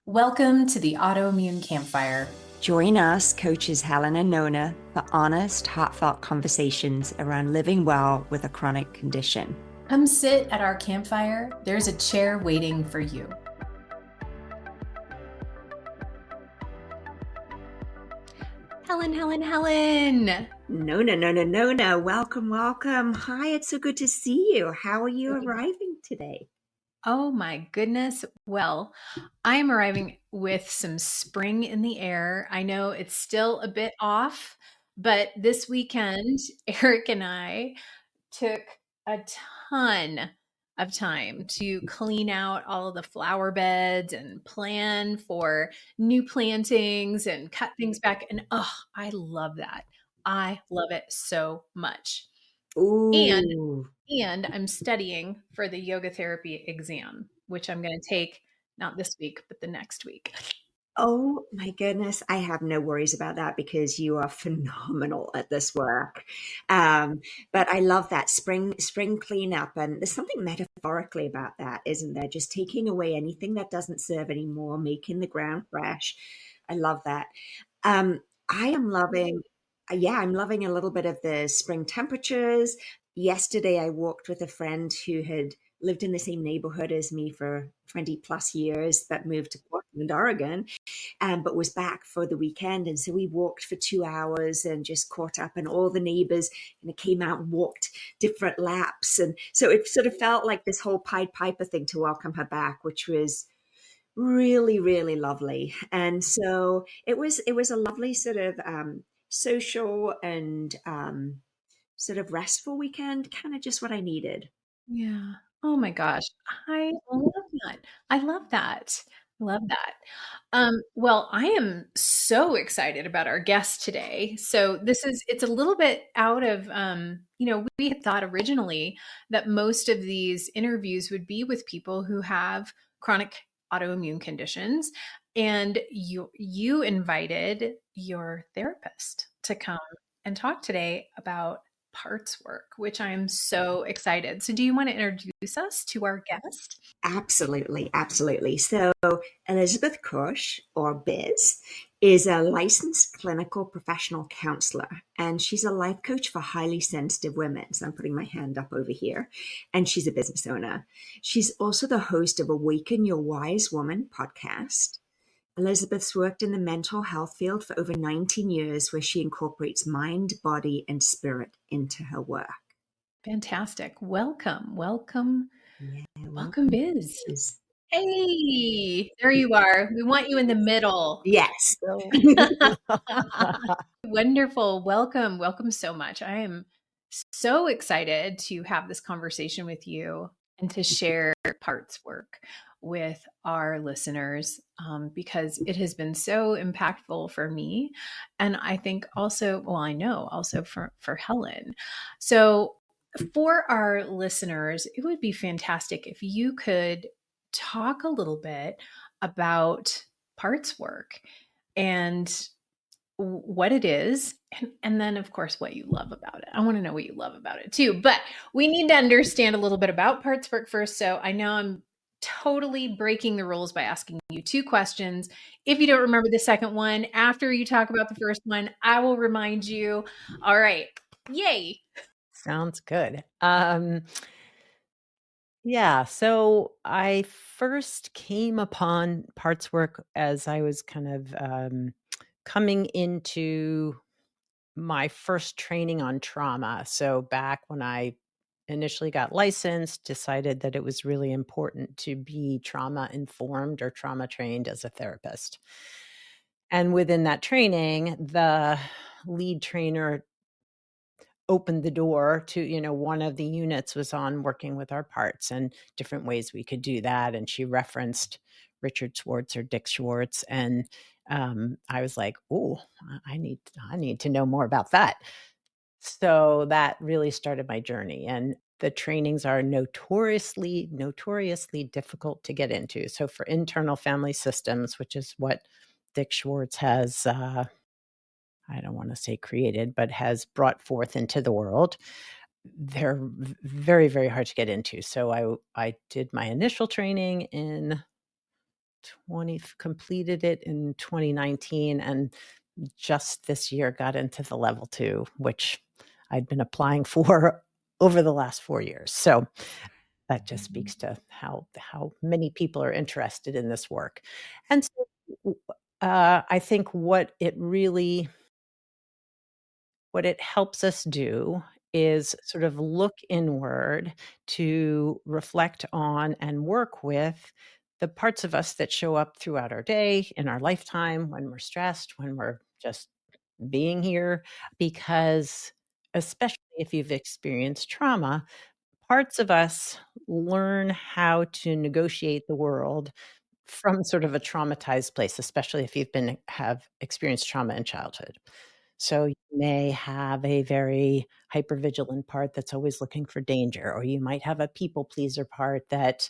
Welcome to the Autoimmune Campfire. Join us, coaches Helen and Nona, for honest, heartfelt conversations around living well with a chronic condition. Come sit at our campfire. There's a chair waiting for you. Helen. Nona. Welcome. Hi, it's so good to see you. How are you arriving today? Oh my goodness. Well, I am arriving with some spring in the air. I know it's still a bit off, but this weekend, Eric and I took a ton of time to clean out all of the flower beds and plan for new plantings and cut things back. And I love that. I love it so much. And Ooh. and I'm studying for the yoga therapy exam, which I'm going to take not this week, but the next week. Oh my goodness. I have no worries about that because you are phenomenal at this work. But I love that spring cleanup. And there's something metaphorically about that, isn't there? Just taking away anything that doesn't serve anymore, making the ground fresh. I love that. I am loving, I'm loving a little bit of the spring temperatures. Yesterday, I walked with a friend who had lived in the same neighborhood as me for 20 plus years, but moved to Portland, Oregon, but was back for the weekend. And so we walked for 2 hours and just caught up, and all the neighbors came out and walked different laps. And so it sort of felt like this whole Pied Piper thing to welcome her back, which was really, really lovely. And so it was a lovely sort of social and sort of restful weekend, kind of just what I needed. Yeah. Oh my gosh. I love that. I love that. Love that. Well, I am so excited about our guest today. So it's a little bit out of, we had thought originally that most of these interviews would be with people who have chronic autoimmune conditions. And you invited your therapist to come and talk today about parts work, which I'm so excited. So do you want to introduce us to our guest? Absolutely. So Elizabeth Cush, or Biz, is a licensed clinical professional counselor, and she's a life coach for highly sensitive women. So I'm putting my hand up over here, and she's a business owner. She's also the host of Awaken Your Wise Woman podcast. Elizabeth's worked in the mental health field for over 19 years, where she incorporates mind, body, and spirit into her work. Fantastic. Welcome, Yeah, Biz. Biz. Hey, there you are. We want you in the middle. Yes. Wonderful. Welcome so much. I am so excited to have this conversation with you and to share parts work with our listeners, because it has been so impactful for me. And I think also, well, I know also for Helen. So for our listeners, it would be fantastic if you could talk a little bit about parts work and what it is, and then of course what you love about it. I want to know what you love about it too, but we need to understand a little bit about parts work first. So I know I'm totally breaking the rules by asking you two questions. If you don't remember the second one after you talk about the first one, I will remind you. All right, yay. Sounds good. Yeah, so I first came upon parts work as I was kind of coming into my first training on trauma. So back when I initially got licensed, decided that it was really important to be trauma informed or trauma trained as a therapist. And within that training, the lead trainer opened the door to, one of the units was on working with our parts and different ways we could do that. And she referenced Richard Schwartz or Dick Schwartz. And I was like, oh, I need to know more about that. So that really started my journey. And the trainings are notoriously difficult to get into. So for internal family systems, which is what Dick Schwartz has I don't want to say created, but has brought forth into the world, they're very, very hard to get into. So I did my initial training in completed it in 2019, and just this year got into the level 2, which I'd been applying for over the last 4 years. So that just speaks to how many people are interested in this work. And so I think what it helps us do is sort of look inward to reflect on and work with the parts of us that show up throughout our day, in our lifetime, when we're stressed, when we're just being here. Because especially if you've experienced trauma, parts of us learn how to negotiate the world from sort of a traumatized place, especially if have experienced trauma in childhood. So you may have a very hypervigilant part that's always looking for danger, or you might have a people pleaser part that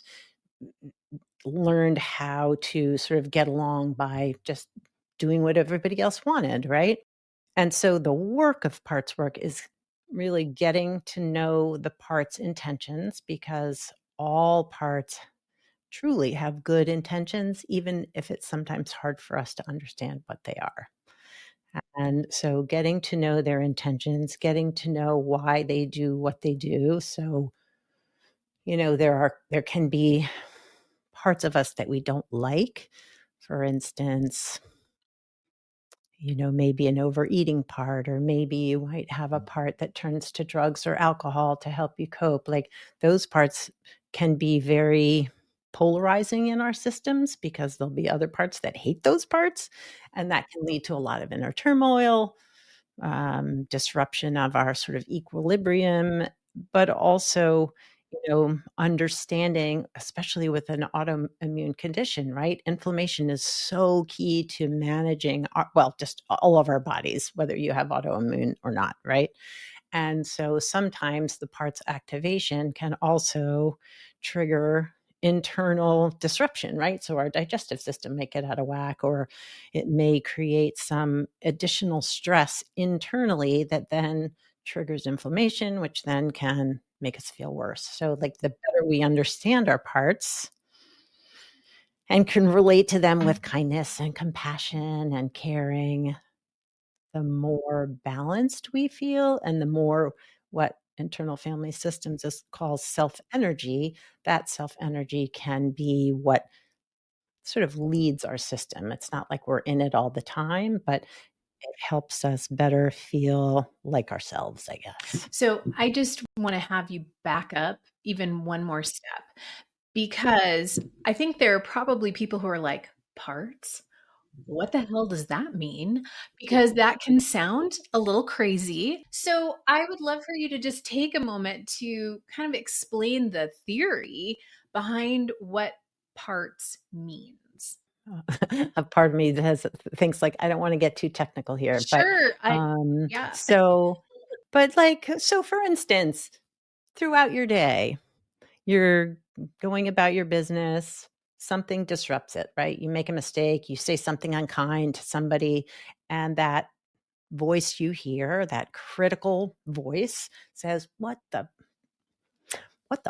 learned how to sort of get along by just doing what everybody else wanted, right? And so the work of parts work is really getting to know the part's intentions, because all parts truly have good intentions, even if it's sometimes hard for us to understand what they are. And so getting to know their intentions, getting to know why they do what they do. So, there can be parts of us that we don't like. For instance, maybe an overeating part, or maybe you might have a part that turns to drugs or alcohol to help you cope. Like, those parts can be very polarizing in our systems, because there'll be other parts that hate those parts, and that can lead to a lot of inner turmoil, disruption of our sort of equilibrium, but also, understanding, especially with an autoimmune condition, right? Inflammation is so key to managing just all of our bodies, whether you have autoimmune or not, right? And so sometimes the parts activation can also trigger internal disruption, right? So our digestive system may get out of whack, or it may create some additional stress internally that then triggers inflammation, which then can make us feel worse. So, like, the better we understand our parts and can relate to them with kindness and compassion and caring, the more balanced we feel, and the more what internal family systems calls self-energy. That self-energy can be what sort of leads our system. It's not like we're in it all the time, but it helps us better feel like ourselves, I guess. So I just want to have you back up even one more step, because I think there are probably people who are like, parts? What the hell does that mean? Because that can sound a little crazy. So I would love for you to just take a moment to kind of explain the theory behind what parts means. A part of me that thinks, like, I don't want to get too technical here, Sure. but Yeah. so for instance, throughout your day, you're going about your business, something disrupts it, right? You make a mistake, you say something unkind to somebody, and that voice you hear, that critical voice, says, what the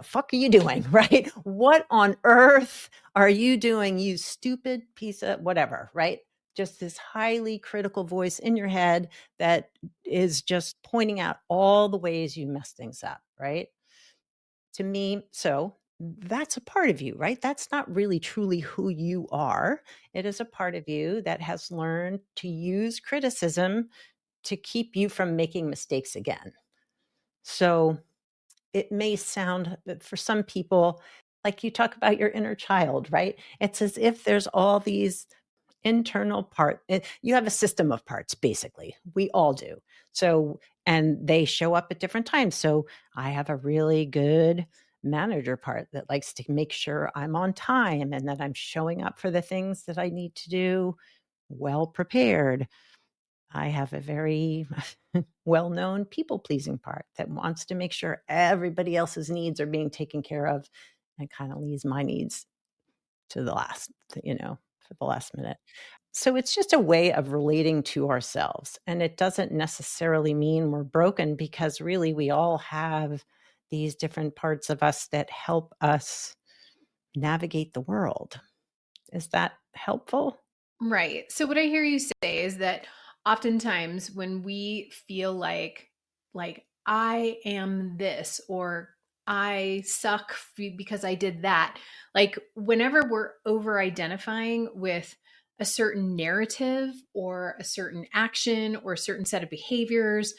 fuck are you doing, right? What on earth are you doing, you stupid piece of whatever, right? Just this highly critical voice in your head that is just pointing out all the ways you mess things up, right? To me, so that's a part of you, right? That's not really truly who you are. It is a part of you that has learned to use criticism to keep you from making mistakes again. So it may sound, for some people, like you talk about your inner child, right? It's as if there's all these internal part. You have a system of parts, basically. We all do. So, and they show up at different times. So I have a really good manager part that likes to make sure I'm on time and that I'm showing up for the things that I need to do well prepared. I have a very well-known people-pleasing part that wants to make sure everybody else's needs are being taken care of, and kind of leaves my needs to the last, for the last minute. So it's just a way of relating to ourselves. And it doesn't necessarily mean we're broken, because really we all have these different parts of us that help us navigate the world. Is that helpful? Right. So what I hear you say is that oftentimes when we feel like I am this or I suck because I did that, like whenever we're over identifying with a certain narrative or a certain action or a certain set of behaviors,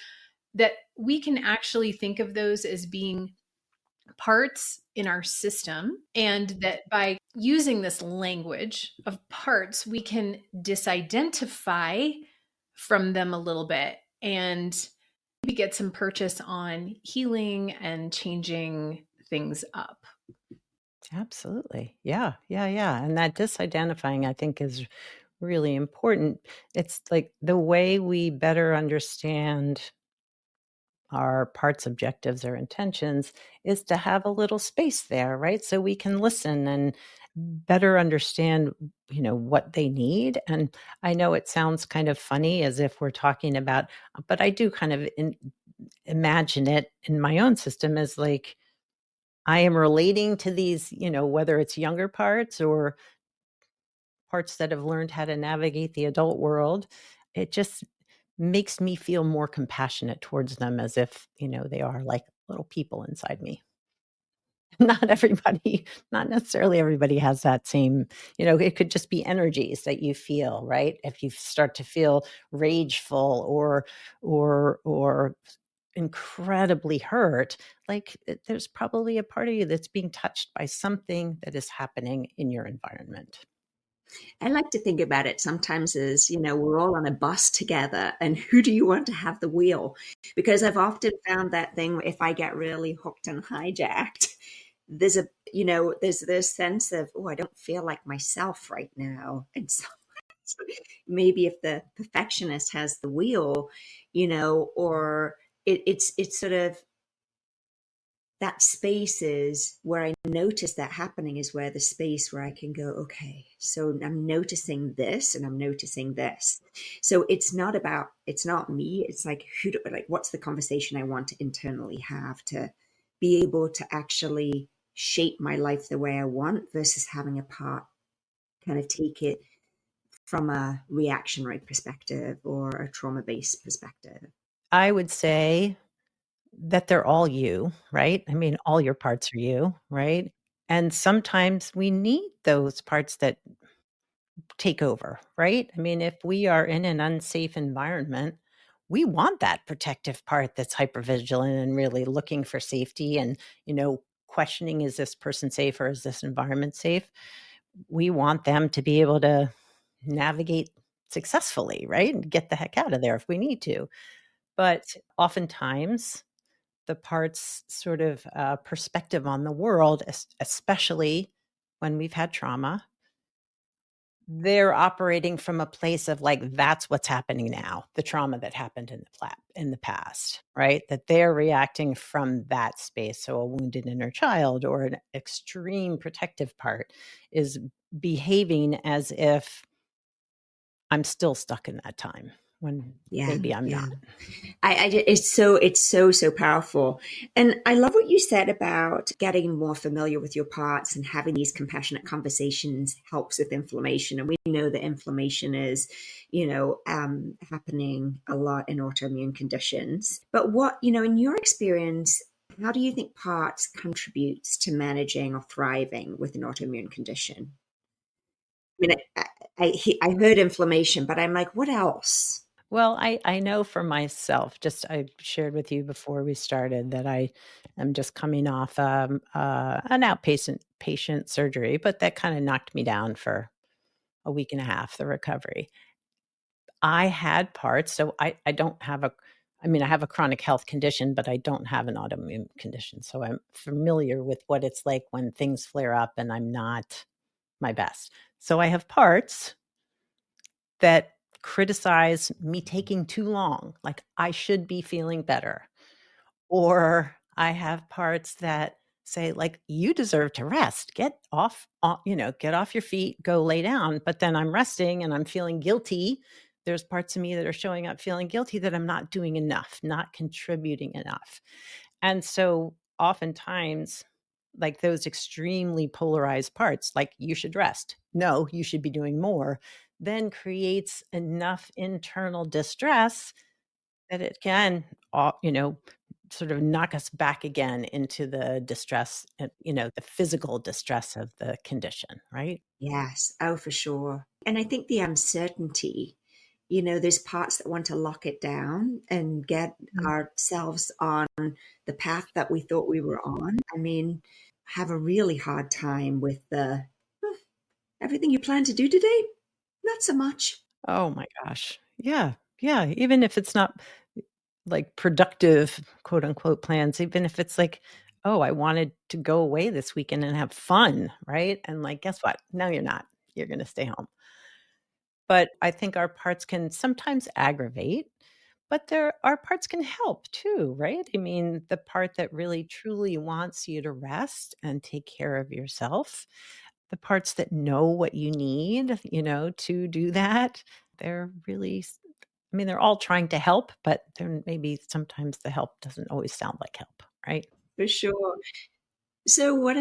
that we can actually think of those as being parts in our system, and that by using this language of parts, we can disidentify from them a little bit and maybe get some purchase on healing and changing things up. Absolutely. Yeah. Yeah. Yeah. And that disidentifying, I think, is really important. It's like the way we better understand our parts, objectives, or intentions is to have a little space there, right? So we can listen and better understand, what they need. And I know it sounds kind of funny as if we're talking about, but I do kind of imagine it in my own system as like I am relating to these, whether it's younger parts or parts that have learned how to navigate the adult world. It just makes me feel more compassionate towards them as if, they are like little people inside me. Not necessarily everybody has that same, it could just be energies that you feel, right? If you start to feel rageful or incredibly hurt, like there's probably a part of you that's being touched by something that is happening in your environment. I like to think about it sometimes as, we're all on a bus together and who do you want to have the wheel? Because I've often found that thing if I get really hooked and hijacked, there's there's this sense of, oh, I don't feel like myself right now. And so maybe if the perfectionist has the wheel, or it's sort of that space is where I notice that happening is where the space where I can go, okay, so I'm noticing this and I'm noticing this. So it's not me. It's like, what's the conversation I want to internally have to be able to actually shape my life the way I want versus having a part kind of take it from a reactionary perspective or a trauma based perspective. I would say that they're all you, right? I mean, all your parts are you, right? And sometimes we need those parts that take over, right? I mean, if we are in an unsafe environment, we want that protective part that's hypervigilant and really looking for safety and, questioning, is this person safe or is this environment safe? We want them to be able to navigate successfully, right? And get the heck out of there if we need to. But oftentimes, the parts sort of perspective on the world, especially when we've had trauma, they're operating from a place of like, that's what's happening now, the trauma that happened in the past, right? That they're reacting from that space. So a wounded inner child or an extreme protective part is behaving as if I'm still stuck in that time when Yeah, maybe I'm yeah. not. It's so powerful. And I love what you said about getting more familiar with your parts and having these compassionate conversations helps with inflammation. And we know that inflammation is, happening a lot in autoimmune conditions. But in your experience, how do you think parts contributes to managing or thriving with an autoimmune condition? I mean, I heard inflammation, but I'm like, what else? Well, I know for myself, just I shared with you before we started that I am just coming off an outpatient patient surgery, but that kind of knocked me down for a week and a half, the recovery. I had parts, so I don't have I mean, I have a chronic health condition, but I don't have an autoimmune condition. So I'm familiar with what it's like when things flare up and I'm not my best. So I have parts that criticize me taking too long, like I should be feeling better. Or I have parts that say like, you deserve to rest, get off your feet, go lay down. But then I'm resting and I'm feeling guilty. There's parts of me that are showing up feeling guilty that I'm not doing enough, not contributing enough. And so oftentimes like those extremely polarized parts, like you should rest, no, you should be doing more, then creates enough internal distress that it can, sort of knock us back again into the distress, the physical distress of the condition, right? Yes. Oh, for sure. And I think the uncertainty, there's parts that want to lock it down and get ourselves on the path that we thought we were on. I mean, have a really hard time with the everything you plan to do today, not so much. Oh my gosh. Yeah. Yeah. Even if it's not like productive, quote unquote, plans, even if it's like, oh, I wanted to go away this weekend and have fun, right? And like, guess what? No, you're not. You're going to stay home. But I think our parts can sometimes aggravate, but our parts can help too, right? I mean, the part that really truly wants you to rest and take care of yourself, the parts that know what you need, to do that, they're really, I mean, they're all trying to help, but then maybe sometimes the help doesn't always sound like help, right? For sure. So what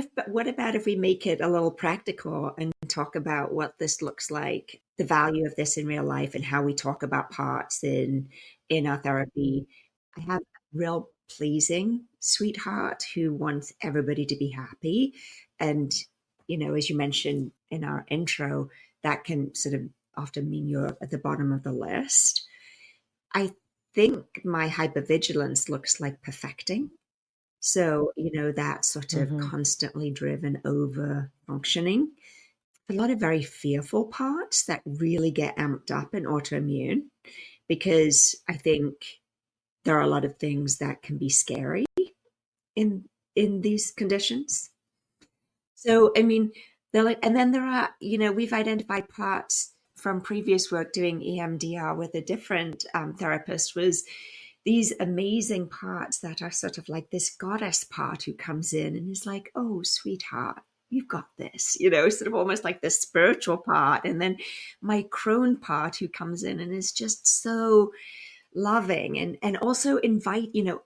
about if we make it a little practical and talk about what this looks like, the value of this in real life and how we talk about parts in our therapy? I have a real pleasing sweetheart who wants everybody to be happy. And, as you mentioned in our intro, that can sort of often mean you're at the bottom of the list. I think my hypervigilance looks like perfecting. So, that sort of Mhm. constantly driven over functioning. A lot of very fearful parts that really get amped up in autoimmune because I think there are a lot of things that can be scary in these conditions. So, I mean, and then there are, we've identified parts from previous work doing EMDR with a different therapist was these amazing parts that are sort of like this goddess part who comes in and is like, oh, sweetheart, you've got this, sort of almost like this spiritual part. And then my crone part who comes in and is just so loving and also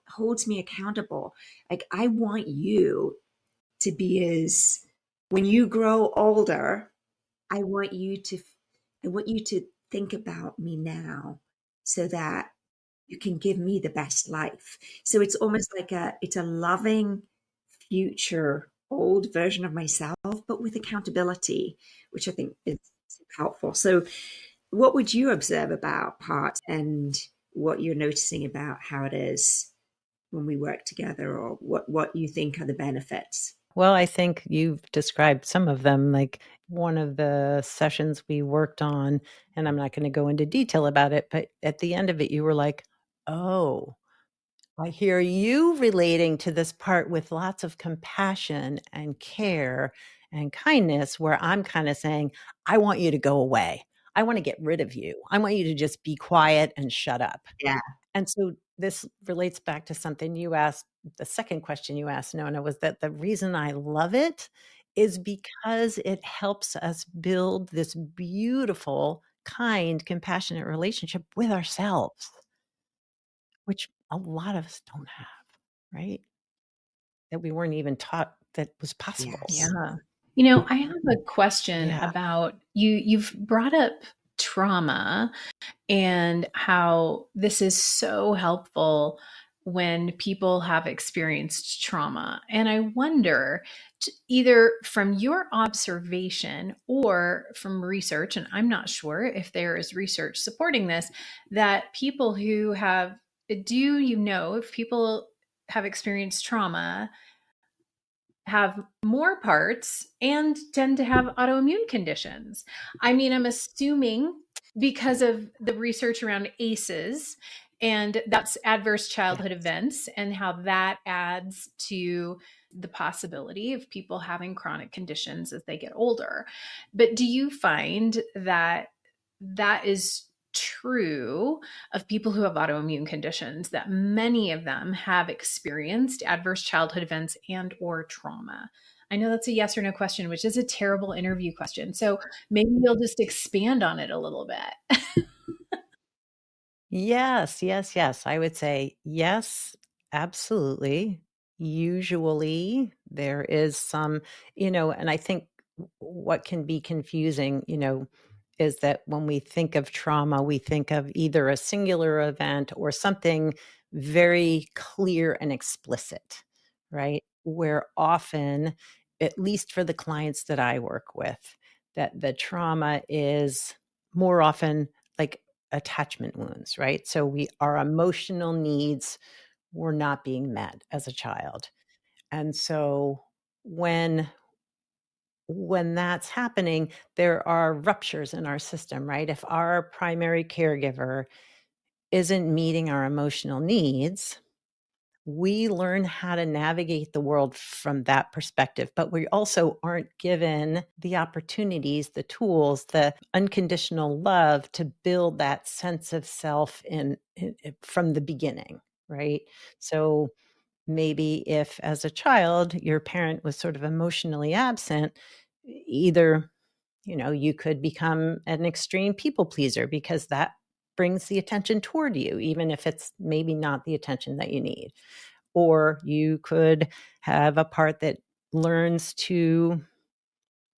holds me accountable. Like, I want you to be as, when you grow older, I want you to, I want you to think about me now so that you can give me the best life. So it's almost like it's a loving future old version of myself, but with accountability, which I think is helpful. So what would you observe about parts and what you're noticing about how it is when we work together, or what you think are the benefits? Well, I think you've described some of them. Like one of the sessions we worked on, and I'm not going to go into detail about it, but at the end of it, you were like, oh, I hear you relating to this part with lots of compassion and care and kindness, where I'm kind of saying, I want you to go away. I want to get rid of you. I want you to just be quiet and shut up. Yeah. And so this relates back to something you asked. The second question you asked, Nona, was that the reason I love it is because it helps us build this beautiful, kind, compassionate relationship with ourselves, which a lot of us don't have, right? That we weren't even taught that was possible. Yes. Yeah. I have a question Yeah. about you've brought up trauma and how this is so helpful when people have experienced trauma. And I wonder, either from your observation or from research, and I'm not sure if there is research supporting this, that people who have, do you know if people have experienced trauma have more parts and tend to have autoimmune conditions? I mean, I'm assuming because of the research around ACEs, and that's adverse childhood Yes. events, and how that adds to the possibility of people having chronic conditions as they get older. But do you find that that is true of people who have autoimmune conditions, that many of them have experienced adverse childhood events and or trauma? I know that's a yes or no question, which is a terrible interview question. So maybe you'll just expand on it a little bit. Yes, yes, yes. I would say yes, absolutely. usually there is some, and I think what can be confusing, is that when we think of trauma, we think of either a singular event or something very clear and explicit, right? Where often, at least for the clients that I work with, that the trauma is more often like attachment wounds, right? So our emotional needs were not being met as a child. And so when that's happening, there are ruptures in our system, right? If our primary caregiver isn't meeting our emotional needs, we learn how to navigate the world from that perspective. But we also aren't given the opportunities, the tools, the unconditional love to build that sense of self from the beginning, right? So maybe if as a child your parent was sort of emotionally absent, either you could become an extreme people pleaser because that brings the attention toward you, even if it's maybe not the attention that you need. Or you could have a part that learns to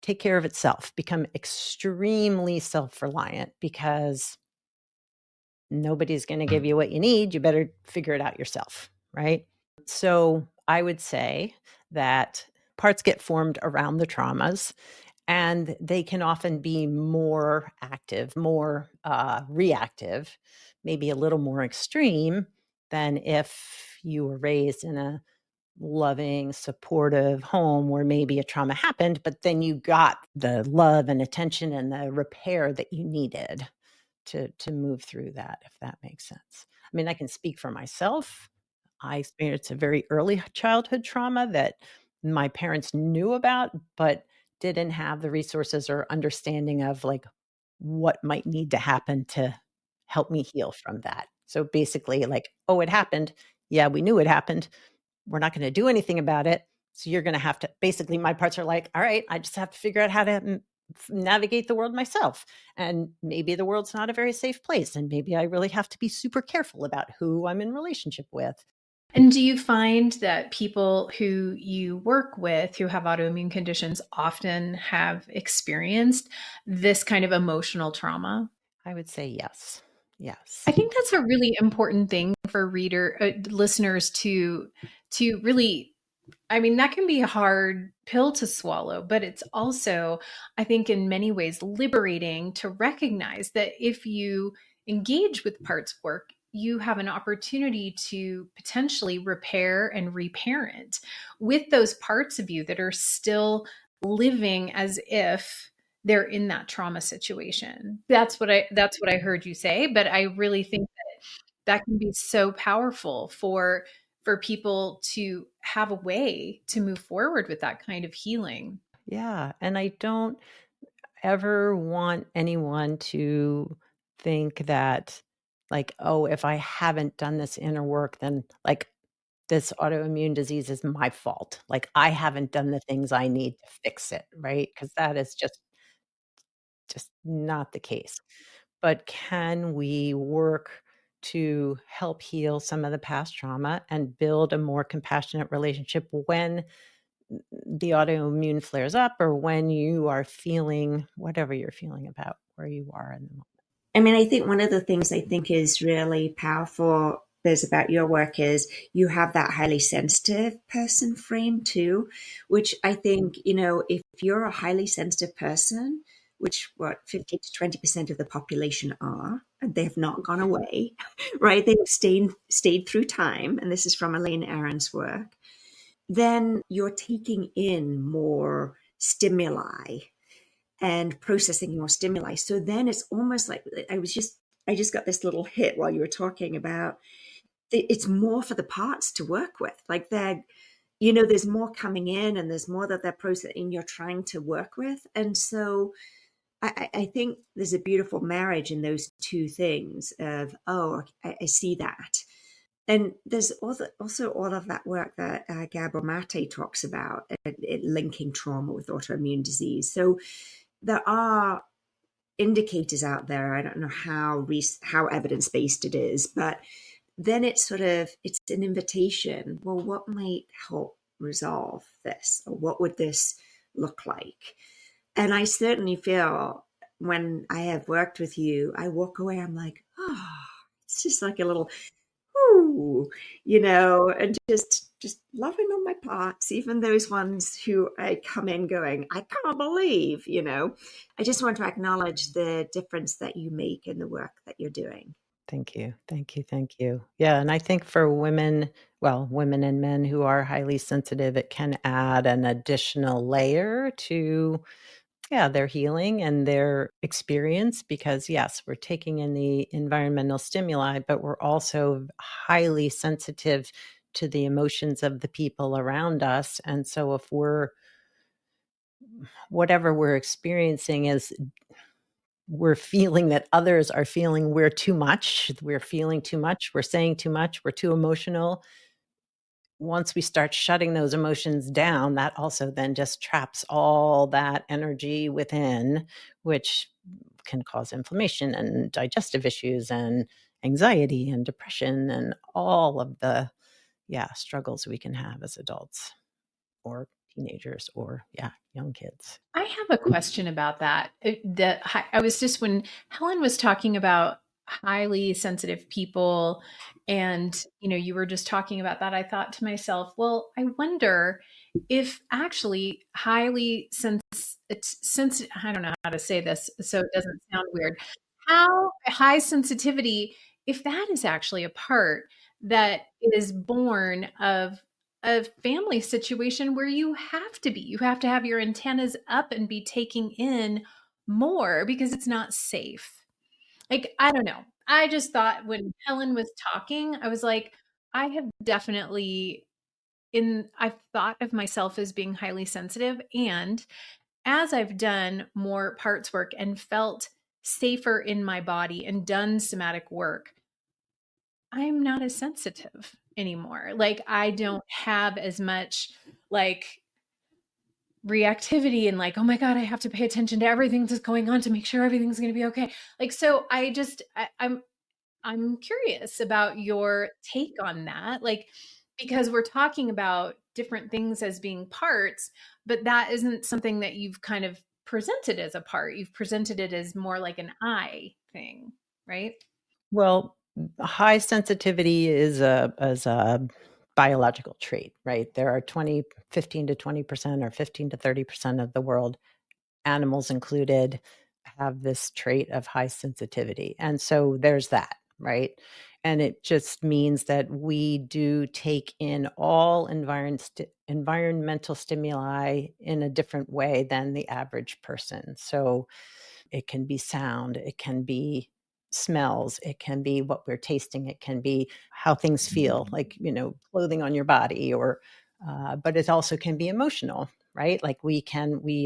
take care of itself, become extremely self-reliant because nobody's going to give you what you need. You better figure it out yourself, right? So I would say that parts get formed around the traumas, and they can often be more active, more reactive, maybe a little more extreme than if you were raised in a loving, supportive home where maybe a trauma happened, but then you got the love and attention and the repair that you needed to move through that, if that makes sense. I mean, I can speak for myself. I experienced a very early childhood trauma that my parents knew about, but didn't have the resources or understanding of like what might need to happen to help me heal from that. So basically, like, oh, it happened. Yeah, we knew it happened. We're not going to do anything about it. So you're going to have to, basically, my parts are like, all right, I just have to figure out how to navigate the world myself. And maybe the world's not a very safe place. And maybe I really have to be super careful about who I'm in relationship with. And do you find that people who you work with who have autoimmune conditions often have experienced this kind of emotional trauma? I would say yes. Yes. I think that's a really important thing for listeners to really, I mean, that can be a hard pill to swallow, but it's also, I think, in many ways liberating to recognize that if you engage with parts work, you have an opportunity to potentially repair and reparent with those parts of you that are still living as if they're in that trauma situation. That's what I heard you say, but I really think that can be so powerful for people to have a way to move forward with that kind of healing. Yeah. And I don't ever want anyone to think that, like, oh, if I haven't done this inner work, then like this autoimmune disease is my fault. Like I haven't done the things I need to fix it, right? Because that is just not the case. But can we work to help heal some of the past trauma and build a more compassionate relationship when the autoimmune flares up or when you are feeling whatever you're feeling about where you are in the moment? I mean, I think one of the things I think is really powerful is about your work is you have that highly sensitive person frame too, which I think, if you're a highly sensitive person, which what 50 to 20% of the population are, and they have not gone away, right? They've stayed through time, and this is from Elaine Aron's work. Then you're taking in more stimuli and processing more stimuli. So then it's almost like I just got this little hit while you were talking about it's more for the parts to work with. Like there's more coming in and there's more that they're processing you're trying to work with. And so I think there's a beautiful marriage in those two things of, oh, I see that. And there's also all of that work that Gabor Mate talks about, linking trauma with autoimmune disease. So there are indicators out there. I don't know how evidence based it is, but then it's an invitation. Well, what might help resolve this? Or what would this look like? And I certainly feel when I have worked with you, I walk away, I'm like, oh, it's just like a little, ooh, and just loving on my parts, even those ones who I come in going, I can't believe, I just want to acknowledge the difference that you make in the work that you're doing. Thank you. Thank you. Thank you. Yeah. And I think for women and men who are highly sensitive, it can add an additional layer to, their healing and their experience, because yes, we're taking in the environmental stimuli, but we're also highly sensitive to the emotions of the people around us. And so if whatever we're experiencing is we're feeling that others are feeling we're too much, we're feeling too much, we're saying too much, we're too emotional. Once we start shutting those emotions down, that also then just traps all that energy within, which can cause inflammation and digestive issues and anxiety and depression and all of the struggles we can have as adults or teenagers or young kids. I have a question about that. I was just, when Helen was talking about highly sensitive people, and you were just talking about that, I thought to myself, well, I wonder if actually highly sensitive, I don't know how to say this so it doesn't sound weird. How high sensitivity, if that is actually a part that is born of a family situation where you have to have your antennas up and be taking in more because it's not safe. Like, I don't know. I just thought when Helen was talking, I was like, I have definitely I've thought of myself as being highly sensitive. And as I've done more parts work and felt safer in my body and done somatic work, I'm not as sensitive anymore. Like, I don't have as much like reactivity and like, oh my God, I have to pay attention to everything that's going on to make sure everything's going to be okay. Like, so I'm curious about your take on that. Like, because we're talking about different things as being parts, but that isn't something that you've kind of presented as a part. You've presented it as more like an I thing, right? Well, high sensitivity is a biological trait, right? There are 15 to 20% or 15 to 30% of the world, animals included, have this trait of high sensitivity. And so there's that, right? And it just means that we do take in all environmental stimuli in a different way than the average person. So it can be sound, it can be smells, it can be what we're tasting, it can be how things feel, like, clothing on your body, or, but it also can be emotional, right? Like we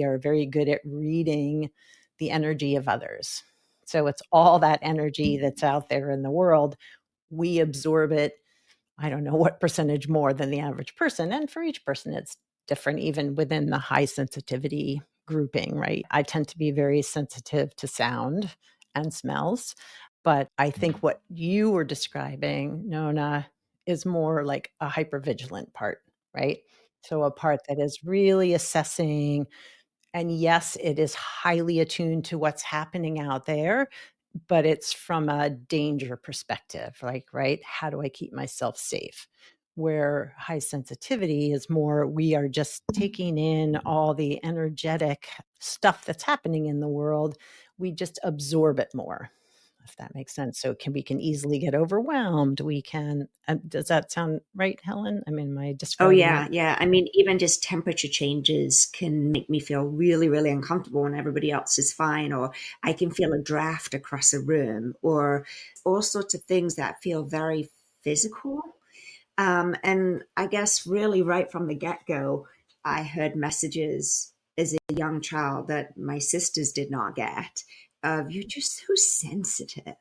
are very good at reading the energy of others. So it's all that energy that's out there in the world. We absorb it, I don't know what percentage more than the average person. And for each person, it's different, even within the high sensitivity grouping, right? I tend to be very sensitive to sound and smells. But I think what you were describing, Nona, is more like a hypervigilant part, right? So a part that is really assessing. And yes, it is highly attuned to what's happening out there, but it's from a danger perspective, like, right? How do I keep myself safe? Where high sensitivity is more, we are just taking in all the energetic stuff that's happening in the world. We just absorb it more, if that makes sense. So we can easily get overwhelmed. We can, does that sound right, Helen? I mean, am I Oh, describing yeah. that? Yeah. I mean, even just temperature changes can make me feel really, really uncomfortable when everybody else is fine, or I can feel a draft across a room, or all sorts of things that feel very physical. And I guess really right from the get-go, I heard messages as a young child that my sisters did not get of, you're just so sensitive.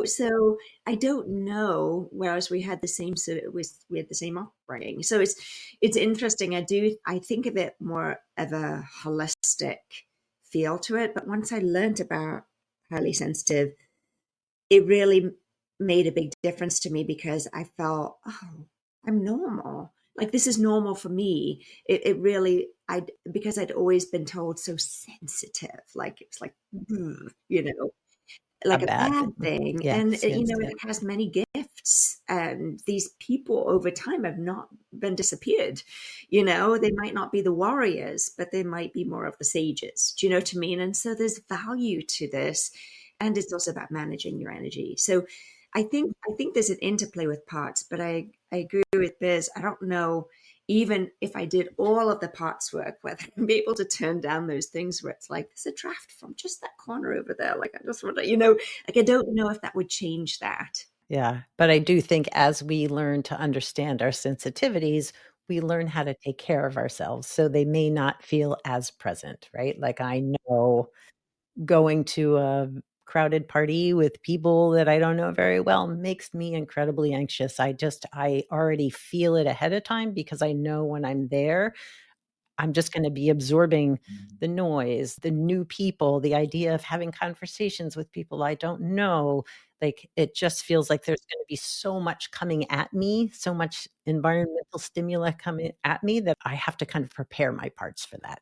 So I don't know, whereas we had the same sort of, we had the same upbringing. So it's interesting. I think of it more of a holistic feel to it, but once I learned about highly sensitive, it really made a big difference to me because I felt, oh, I'm normal. Like this is normal for me. It really, because I'd always been told so sensitive, like it's like, you know, A like a bad bad thing. thing. And, Yes, you yes, know, yeah. it has many gifts. And these people over time have not been disappeared. You know, they might not be the warriors, but they might be more of the sages. Do you know what I mean? And so there's value to this. And it's also about managing your energy. So I think there's an interplay with parts, but I agree with Biz. I don't know even if I did all of the parts work, whether I'd be able to turn down those things where it's like, there's a draft from just that corner over there. Like, I just want to, like, I don't know if that would change that. Yeah. But I do think as we learn to understand our sensitivities, we learn how to take care of ourselves. So they may not feel as present, right? Like I know going to a crowded party with people that I don't know very well makes me incredibly anxious. I already feel it ahead of time because I know when I'm there, I'm just going to be absorbing the noise, the new people, the idea of having conversations with people I don't know. Like it just feels like there's going to be so much coming at me, so much environmental stimuli coming at me that I have to kind of prepare my parts for that.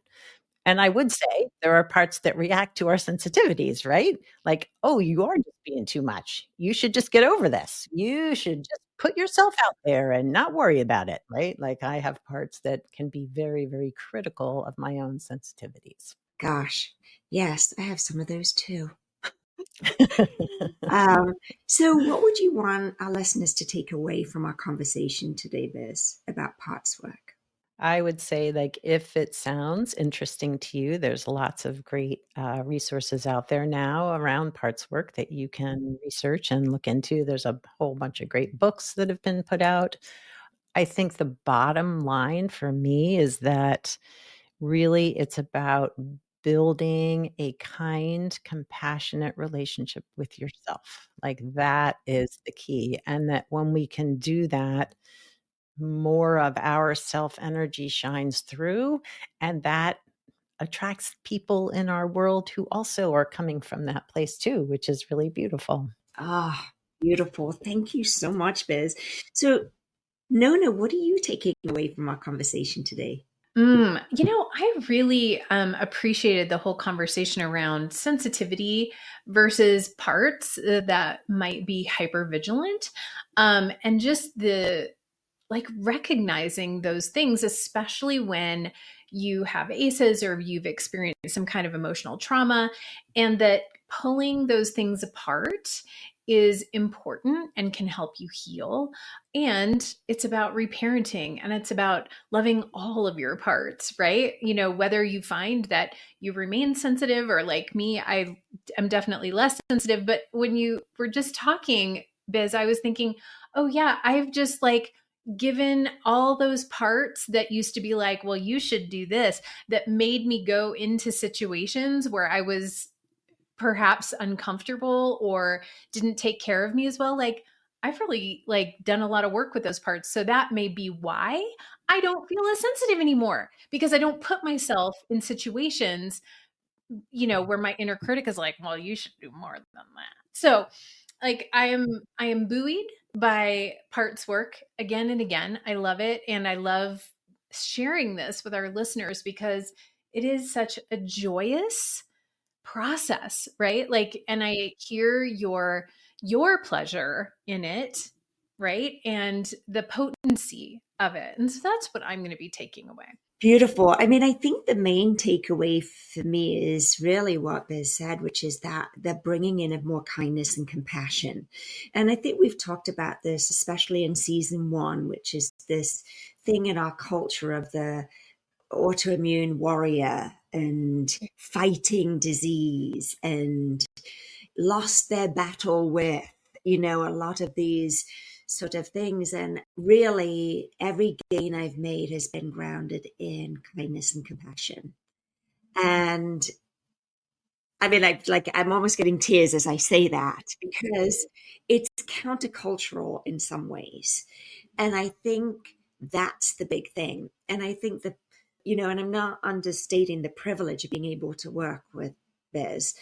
And I would say there are parts that react to our sensitivities, right? Like, oh, you are just being too much. You should just get over this. You should just put yourself out there and not worry about it, right? Like I have parts that can be very, very critical of my own sensitivities. Gosh, yes, I have some of those too. So what would you want our listeners to take away from our conversation today, Biz, about parts work? I would say, like, if it sounds interesting to you, there's lots of great resources out there now around parts work that you can research and look into. There's a whole bunch of great books that have been put out. I think the bottom line for me is that really it's about building a kind, compassionate relationship with yourself. Like that is the key. And that when we can do that, more of our self energy shines through, and that attracts people in our world who also are coming from that place too, which is really beautiful. Ah, beautiful. Thank you so much, Biz. So, Nona, what are you taking away from our conversation today? I really appreciated the whole conversation around sensitivity versus parts that might be hypervigilant, and just the like recognizing those things, especially when you have ACEs or you've experienced some kind of emotional trauma, and that pulling those things apart is important and can help you heal. And it's about reparenting and it's about loving all of your parts, right? Whether you find that you remain sensitive or like me, I am definitely less sensitive. But when you were just talking, Biz, I was thinking, oh, yeah, I've just like given all those parts that used to be like, well, you should do this, that made me go into situations where I was perhaps uncomfortable or didn't take care of me as well. Like I've really like done a lot of work with those parts. So that may be why I don't feel as sensitive anymore because I don't put myself in situations, where my inner critic is like, well, you should do more than that. So like I am buoyed by parts work again and again. I love it and I love sharing this with our listeners because it is such a joyous process, right? Like and I hear your pleasure in it, right? And the potency of it. And so that's what I'm going to be taking away. Beautiful. I mean, I think the main takeaway for me is really what Biz said, which is that the bringing in of more kindness and compassion. And I think we've talked about this, especially in season 1, which is this thing in our culture of the autoimmune warrior and fighting disease and lost their battle with, a lot of these sort of things. And really, every gain I've made has been grounded in kindness and compassion. And I mean, I'm almost getting tears as I say that because it's countercultural in some ways. And I think that's the big thing. And I think that, and I'm not understating the privilege of being able to work with Biz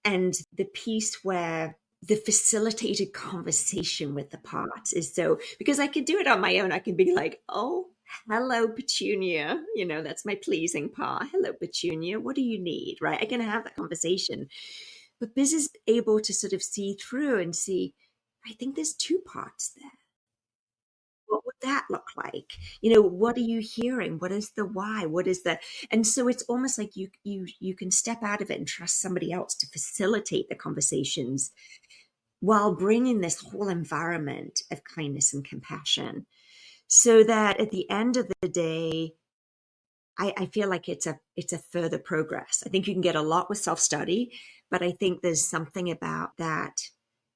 and the piece where the facilitated conversation with the parts is so, because I could do it on my own. I can be like, oh, hello, Petunia. That's my pleasing part. Hello, Petunia. What do you need? Right. I can have that conversation. But Biz is able to sort of see through and see, I think there's two parts there. What would that look like? What are you hearing? What is the why? What is the, and so it's almost like you can step out of it and trust somebody else to facilitate the conversations while bringing this whole environment of kindness and compassion, so that at the end of the day, I feel like it's a further progress. I think you can get a lot with self-study, but I think there's something about that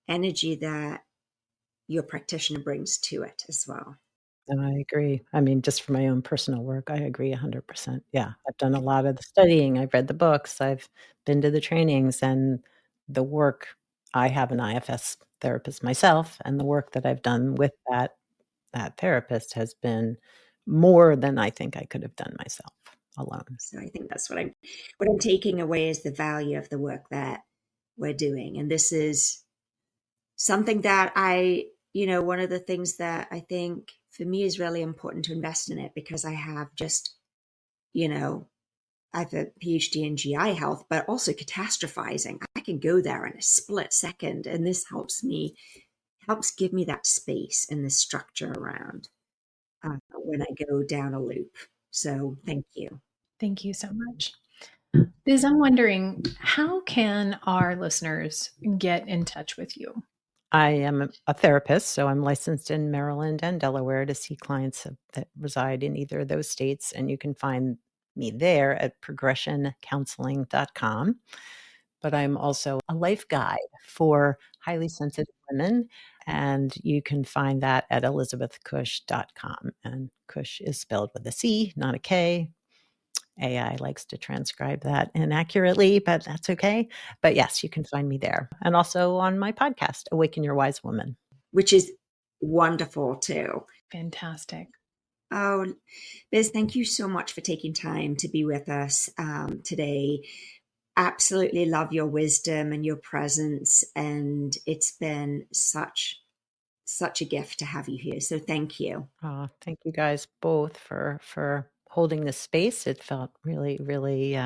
energy that your practitioner brings to it as well. And I agree. I mean, just for my own personal work, I agree 100%. Yeah, I've done a lot of the studying. I've read the books. I've been to the trainings, and the work. I have an IFS therapist myself, and the work that I've done with that therapist has been more than I think I could have done myself alone. So I think that's what I'm taking away is the value of the work that we're doing. And this is something that one of the things that I think for me is really important to invest in it, because I have just, I have a PhD in GI health, but also catastrophizing. I can go there in a split second. And this helps give me that space and the structure around when I go down a loop. So thank you. Thank you so much. Biz, I'm wondering, how can our listeners get in touch with you? I am a therapist, so I'm licensed in Maryland and Delaware to see clients that reside in either of those states. And you can find me there at progressioncounseling.com. But I'm also a life guide for highly sensitive women. And you can find that at elizabethcush.com. And Cush is spelled with a C, not a K. AI likes to transcribe that inaccurately, but that's okay. But yes, you can find me there. And also on my podcast, Awaken Your Wise Woman. Which is wonderful too. Fantastic. Oh, Biz, thank you so much for taking time to be with us today. Absolutely love your wisdom and your presence. And it's been such a gift to have you here. So thank you. Thank you guys both for holding this space. It felt really, really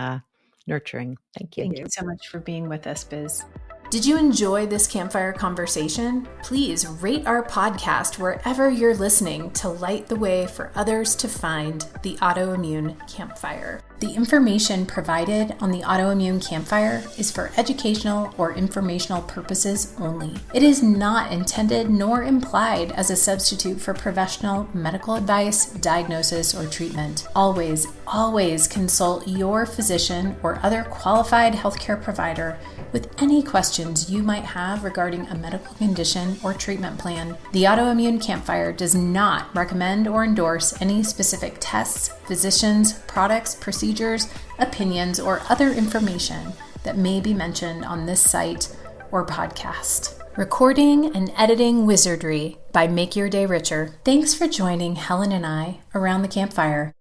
nurturing. Thank you. Thank you so much for being with us, Biz. Did you enjoy this campfire conversation? Please rate our podcast wherever you're listening to light the way for others to find the Autoimmune Campfire. The information provided on the Autoimmune Campfire is for educational or informational purposes only. It is not intended nor implied as a substitute for professional medical advice, diagnosis, or treatment. Always, always consult your physician or other qualified healthcare provider with any questions you might have regarding a medical condition or treatment plan. The Autoimmune Campfire does not recommend or endorse any specific tests, physicians, products, procedures, opinions, or other information that may be mentioned on this site or podcast. Recording and editing wizardry by Make Your Day Richer. Thanks for joining Helen and I around the campfire.